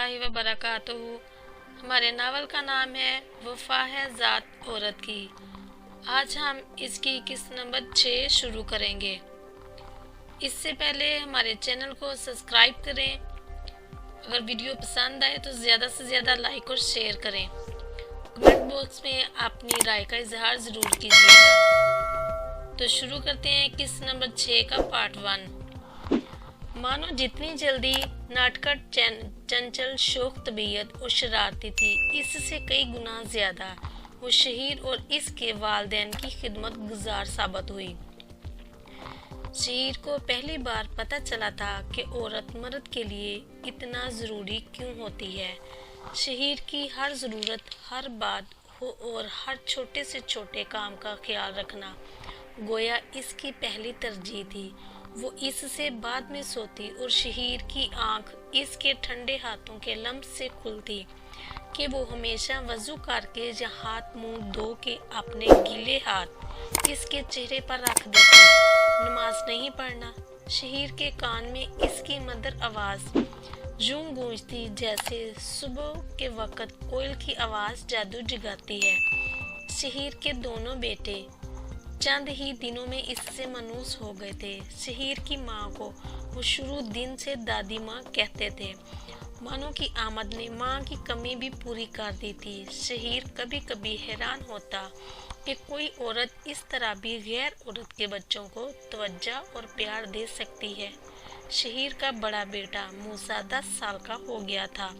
व बरकातहू। हमारे नावल का नाम है वफा है ज़ात औरत की। आज हम इसकी किस्त नंबर 6 शुरू करेंगे। इससे पहले हमारे चैनल को सब्सक्राइब करें। अगर वीडियो पसंद आए तो ज़्यादा से ज़्यादा लाइक और शेयर करें। कमेंट बॉक्स में अपनी राय का इजहार ज़रूर कीजिएगा। तो शुरू करते हैं किस्त नंबर 6 का पार्ट 1। मानो जितनी जल्दी नाटकट चंचल शौक तबीयत और शरारती थी, इससे कई गुना ज्यादा वो शहीर और इसके वालिदैन की खिदमत गुजार साबित हुई। शहीर को पहली बार पता चला था कि औरत मर्द के लिए इतना ज़रूरी क्यों होती है। शहीर की हर ज़रूरत, हर बात हो और हर छोटे से छोटे काम का ख्याल रखना गोया इसकी पहली तरजीह थी। वो इससे बाद में सोती और शहीर की आंख इसके ठंडे हाथों के लम्स से खुलती कि वो हमेशा वजू करके या हाथ मुंह धो के अपने गीले हाथ इसके चेहरे पर रख देती। नमाज नहीं पढ़ना। शहीर के कान में इसकी मधुर आवाज़ यूं गूंजती जैसे सुबह के वक़्त कोयल की आवाज़ जादू जगाती है। शहीर के दोनों बेटे चंद ही दिनों में इससे मनूस हो गए थे। शहीर की माँ को वो शुरू दिन से दादी माँ कहते थे। मानो की आमद ने माँ की कमी भी पूरी कर दी थी। शहीर कभी कभी हैरान होता कि कोई औरत इस तरह भी गैर औरत के बच्चों को तवज्जो और प्यार दे सकती है। शहीर का बड़ा बेटा मूसा 10 साल का हो गया था।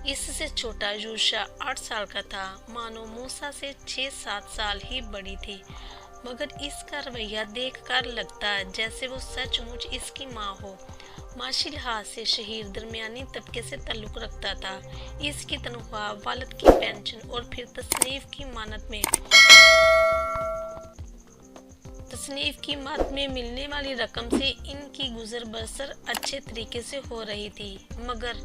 इससे छोटा यूशा 8 साल का था। मानो मूसा से 6-7 साल ही बड़ी थी, मगर इसका रवैया देखकर लगता जैसे वो सचमुच इसकी माँ हो। माशी लिहाज से शहीर दरमियानी तबके से ताल्लुक़ रखता था। इसकी तनख्वाह, वालिद की पेंशन और फिर तसनीफ की मद में मिलने वाली रकम से इनकी गुजर बसर अच्छे तरीके से हो रही थी, मगर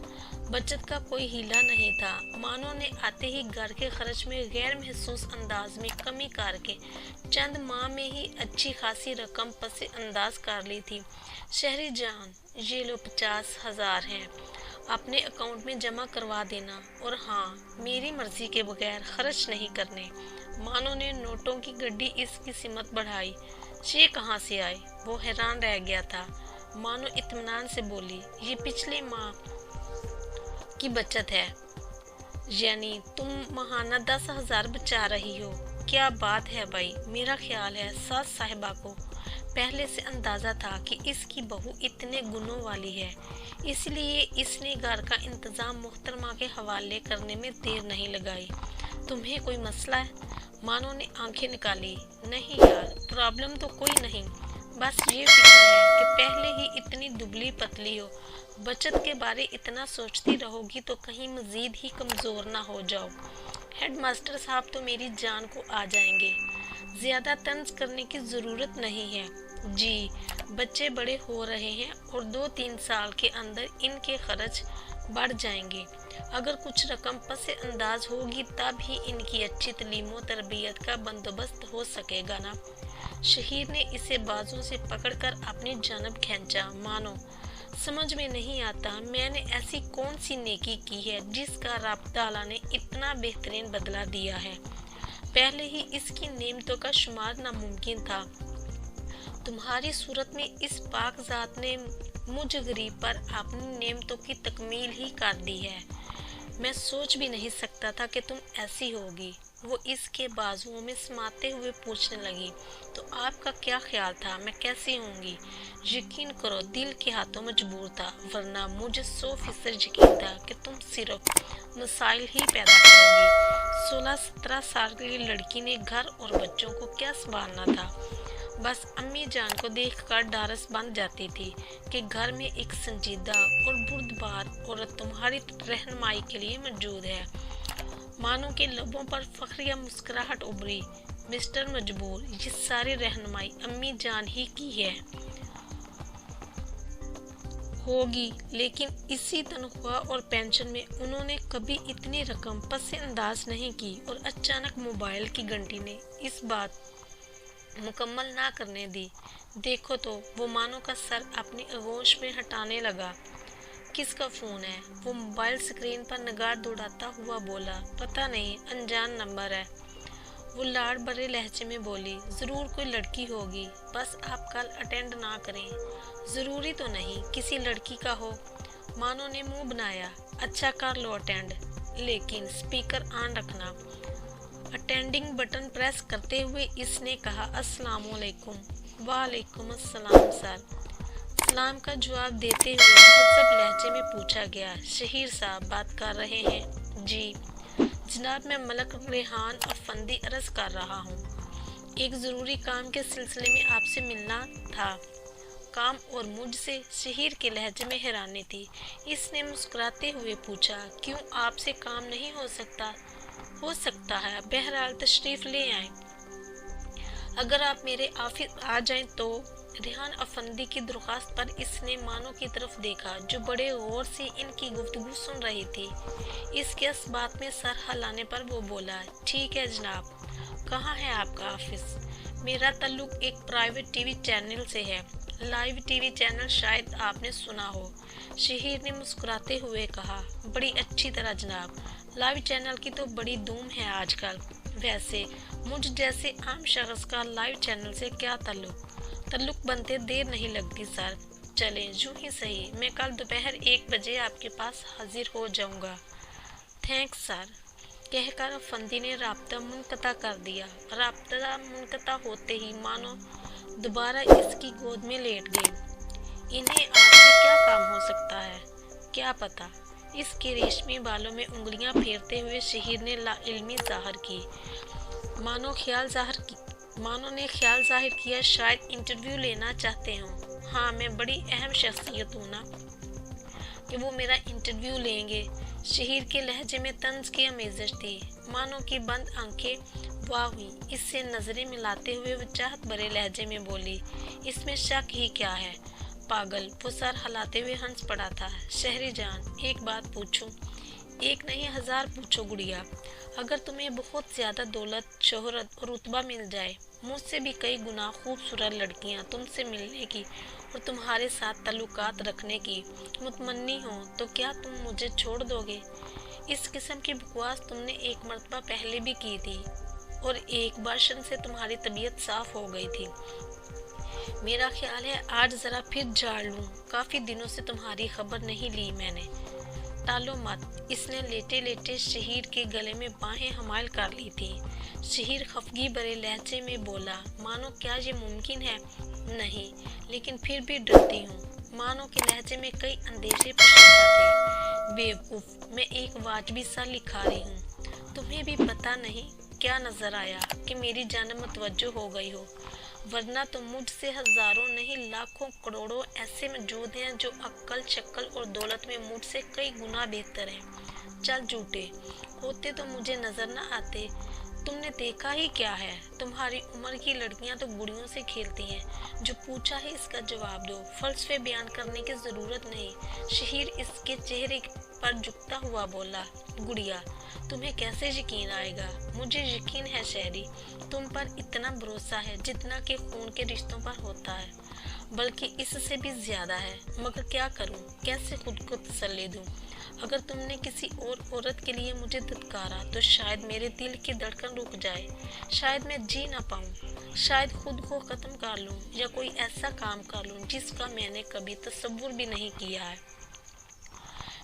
बचत का कोई हीला नहीं था। मानो ने आते ही घर के खर्च में गैर महसूस अंदाज में कमी करके चंद माह में ही अच्छी खासी रकम पसे अंदाज कर ली थी। शहरी जान, ये लो 50,000 हैं, अपने अकाउंट में जमा करवा देना, और हाँ, मेरी मर्जी के बगैर खर्च नहीं करने। मानो ने नोटों की गड्डी इसकी सिमत बढ़ाई। ये कहाँ से आए? वो हैरान रह गया था। मानो इत्मीनान से बोली, ये पिछले माह की बचत है। यानी तुम महाना 10,000 बचा रही हो? क्या बात है भाई। मेरा ख्याल है सास साहिबा को पहले से अंदाजा था कि इसकी बहू इतने गुणों वाली है, इसलिए इसने घर का इंतजाम मुहतरमा के हवाले करने में देर नहीं लगाई। तुम्हें कोई मसला है? मानो ने आंखें निकाली। नहीं यार, प्रॉब्लम तो कोई नहीं, बस ये फिक्र है कि पहले ही इतनी दुबली पतली हो, बचत के बारे इतना सोचती रहोगी तो कहीं मजीद ही कमज़ोर ना हो जाओ। हेडमास्टर साहब तो मेरी जान को आ जाएंगे। ज़्यादा तंज करने की ज़रूरत नहीं है जी। बच्चे बड़े हो रहे हैं और 2-3 साल के अंदर इनके खर्च बढ़ जाएंगे। अगर कुछ रकम पसे अंदाज होगी तब ही इनकी अच्छी तालीम व तरबियत का बंदोबस्त हो सकेगा ना। शहीर ने इसे बाजू से पकड़कर अपनी जानब खींचा। मानो समझ में नहीं आता मैंने ऐसी कौन सी नेकी की है जिसका रब ताला ने इतना बेहतरीन बदला दिया है। पहले ही इसकी नेमतों का शुमार नामुमकिन था। तुम्हारी सूरत में इस पाक ज़ात ने मुझ गरीब पर अपनी नेमतों की तकमील ही कर दी है। मैं सोच भी नहीं सकता था कि तुम ऐसी होगी। वो इसके बाजुओं में समाते हुए पूछने लगी, तो आपका क्या ख्याल था मैं कैसी होंगी? यकीन करो दिल के हाथों मजबूर था, वरना मुझे 100% यकीन था कि तुम सिर्फ मसाइल ही पैदा करोगी। 16-17 साल की लड़की ने घर और बच्चों को क्या संभालना था। बस अम्मी जान को देखकर ढारस बन जाती थी कि घर में एक संजीदा और बुर्दबार औरत तुम्हारी रहनुमाई के लिए मौजूद है। मानो के लबों पर फखरिया मुस्कुराहट उभरी। मिस्टर मजबूर, ये सारी रहनुमाई अम्मी जान ही की है होगी, लेकिन इसी तनख्वाह और पेंशन में उन्होंने कभी इतनी रकम पसे अंदाज नहीं की। और अचानक मोबाइल की घंटी ने इस बात मुकम्मल ना करने दी। देखो तो वो मानो का सर अपनी आगोश में हटाने लगा। किसका फ़ोन है? वो मोबाइल स्क्रीन पर निगाह दौड़ाता हुआ बोला। पता नहीं, अनजान नंबर है। वो लाड़ भरे लहजे में बोली, ज़रूर कोई लड़की होगी, बस आप कल अटेंड ना करें। ज़रूरी तो नहीं किसी लड़की का हो। मानो ने मुंह बनाया। अच्छा कर लो अटेंड, लेकिन स्पीकर ऑन रखना। अटेंडिंग बटन प्रेस करते हुए इसने कहा, अस्सलामुअलैकुम। वालेकुम अस्सलाम सर। सलाम का जवाब देते हुए मुहज़्ज़ब लहजे में पूछा गया, शहीर साहब बात कर रहे हैं? जी जनाब, मैं मलक रेहान अफंदी अर्ज़ कर रहा हूँ। एक ज़रूरी काम के सिलसिले में आपसे मिलना था। काम और मुझसे? शहीर के लहजे में हैरानी थी। इसने मुस्कुराते हुए पूछा, क्यों आपसे काम नहीं हो सकता? हो सकता है, बहरहाल तशरीफ़ ले आए। अगर आप मेरे ऑफिस आ जाएं तो। रेहान अफंदी की दरख्वास्त पर इसने मानो की तरफ देखा, जो बड़े गौर से इनकी गुफ्तगू सुन रही थी। इसके इस बात में सर हिलाने पर वो बोला, ठीक है जनाब। कहाँ है आपका ऑफिस? मेरा ताल्लुक एक प्राइवेट टीवी चैनल से है। लाइव टीवी चैनल, शायद आपने सुना हो। शहीर ने मुस्कुराते हुए कहा, बड़ी अच्छी तरह जनाब। लाइव चैनल की तो बड़ी धूम है आजकल। वैसे मुझ जैसे आम शख्स का लाइव चैनल से क्या ताल्लुक बनते देर नहीं लगती सर। चलें यूं ही सही, मैं कल दोपहर 1 बजे आपके पास हाजिर हो जाऊंगा। थैंक्स सर, कहकर अफंदी ने राब्ता मुनक़ता कर दिया। राब्ता मुनक़ता होते ही मानो दोबारा इसकी गोद में लेट गई। इन्हें आपसे क्या काम हो सकता है? क्या पता? इसके रेशमी बालों में उंगलियां फेरते हुए शहीर ने लाइल्मी ज़ाहिर की। मानो ने ख्याल जाहिर किया, शायद इंटरव्यू लेना चाहते हों। हाँ, मैं बड़ी अहम शख्सियत हूँ ना कि वो मेरा इंटरव्यू लेंगे। शहीर के लहजे में तंज की आमेज़श थी। मानो की बंद आंखें वाह हुई। इससे नजरें मिलाते हुए वो चाहत भरे लहजे में बोली, इसमें शक ही क्या है? पागल। वो सर हिलाते हुए हंस पड़ा था। शहरी जान, एक बात पूछूं? एक नहीं 1000 पूछो गुड़िया। अगर तुम्हें बहुत ज़्यादा दौलत, शोहरत और रुतबा मिल जाए, मुझसे भी कई गुना खूबसूरत लड़कियां तुमसे मिलने की और तुम्हारे साथ ताल्लुकात रखने की मुतमन्नी हो, तो क्या तुम मुझे छोड़ दोगे? इस किस्म की बकवास तुमने एक मर्तबा पहले भी की थी और एक भाषण से तुम्हारी तबीयत साफ हो गई थी। मेरा ख्याल है आज ज़रा फिर झाड़ लूँ। काफ़ी दिनों से तुम्हारी खबर नहीं ली मैंने। टालो मत। इसने लेटे लेटे शहीर के गले में बाहें हमाल कर ली थी। शहीर खफगी भरे लहजे में बोला, मानो क्या ये मुमकिन है? नहीं, लेकिन फिर भी डरती हूँ। मानो के लहजे में कई अंदेशे पोशीदा थे। बेवकूफ़, मैं एक वाजबी सा लिखा रही हूँ। तुम्हें भी पता नहीं क्या नजर आया कि मेरी जान मुतवज्जो हो गई हो, वरना तो मुझसे हजारों नहीं लाखों करोड़ों ऐसे मौजूद हैं जो अक्ल, शक्ल और दौलत में मुझसे कई गुना बेहतर हैं। चल झूठे होते तो मुझे नजर न आते। तुमने देखा ही क्या है? तुम्हारी उम्र की लड़कियां तो गुड़ियों से खेलती हैं। जो पूछा है इसका जवाब दो। फलसफे बयान करने की जरूरत नहीं। शहीर इसके चेहरे पर झुकता हुआ बोला, गुड़िया, तुम्हें कैसे यकीन आएगा? मुझे यकीन है शहरी, तुम पर इतना भरोसा है जितना कि खून के रिश्तों पर होता है, बल्कि इससे भी ज्यादा है। मगर क्या करूं? कैसे खुद को तसल्ली दूं? अगर तुमने किसी और औरत के लिए मुझे धुतकारा तो शायद मेरे दिल की धड़कन रुक जाए, शायद मैं जी ना पाऊं, शायद खुद को खत्म कर लूं या कोई ऐसा काम कर लूं जिसका मैंने कभी तसव्वुर भी नहीं किया है।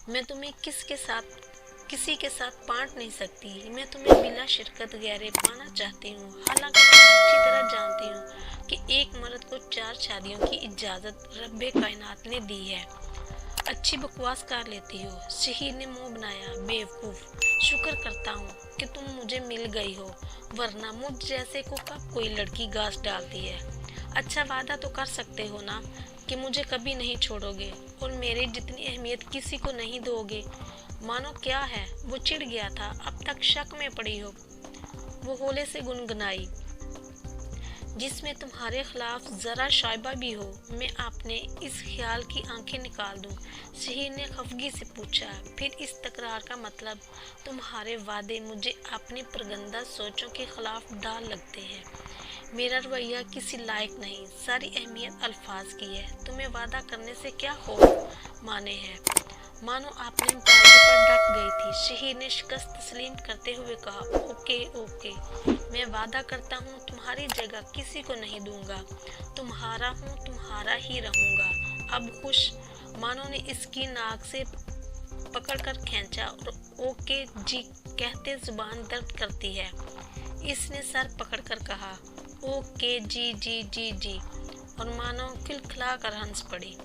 मैं तुम्हें किसी के साथ बांट नहीं सकती। मैं तुम्हें बिला शिरकत गहरे पाना चाहती हूँ। हालांकि मैं अच्छी तरह जानती हूँ कि एक मर्द को 4 शादियों की इजाज़त रब्बे कायनात ने दी है। अच्छी बकवास कर लेती हो। शहीर ने मुंह बनाया, बेवकूफ़, शुक्र करता हूँ कि तुम मुझे मिल गई हो, वरना मुझ जैसे को कब कोई लड़की घास डालती है। अच्छा वादा तो कर सकते हो ना कि मुझे कभी नहीं छोड़ोगे और मेरी जितनी अहमियत किसी को नहीं दोगे। मानो क्या है? वो चिढ़ गया था, अब तक शक में पड़ी हो। वो होले से गुनगुनाई, जिसमें तुम्हारे खिलाफ जरा शाइबा भी हो, मैं आपने इस ख्याल की आंखें निकाल दूं। शहीर ने खफगी से पूछा, फिर इस तकरार का मतलब? तुम्हारे वादे मुझे अपनी प्रगंदा सोचों के खिलाफ डाल लगते हैं। मेरा रवैया किसी लायक नहीं। सारी अहमियत अल्फाज की है। तुम्हें वादा करने से क्या हो माने है? मानो आपने बाजू पर डट गई थी। शहीद ने शिकस्त तस्लीम करते हुए कहा, ओके ओके, मैं वादा करता हूँ तुम्हारी जगह किसी को नहीं दूंगा। तुम्हारा हूँ, तुम्हारा ही रहूंगा। अब खुश? मानो ने इसकी नाक से पकड़कर खींचा और ओके जी कहते जुबान दर्द करती है। इसने सर पकड़कर कहा, ओके जी जी जी जी, और मानो खिलखिला कर हंस पड़ी।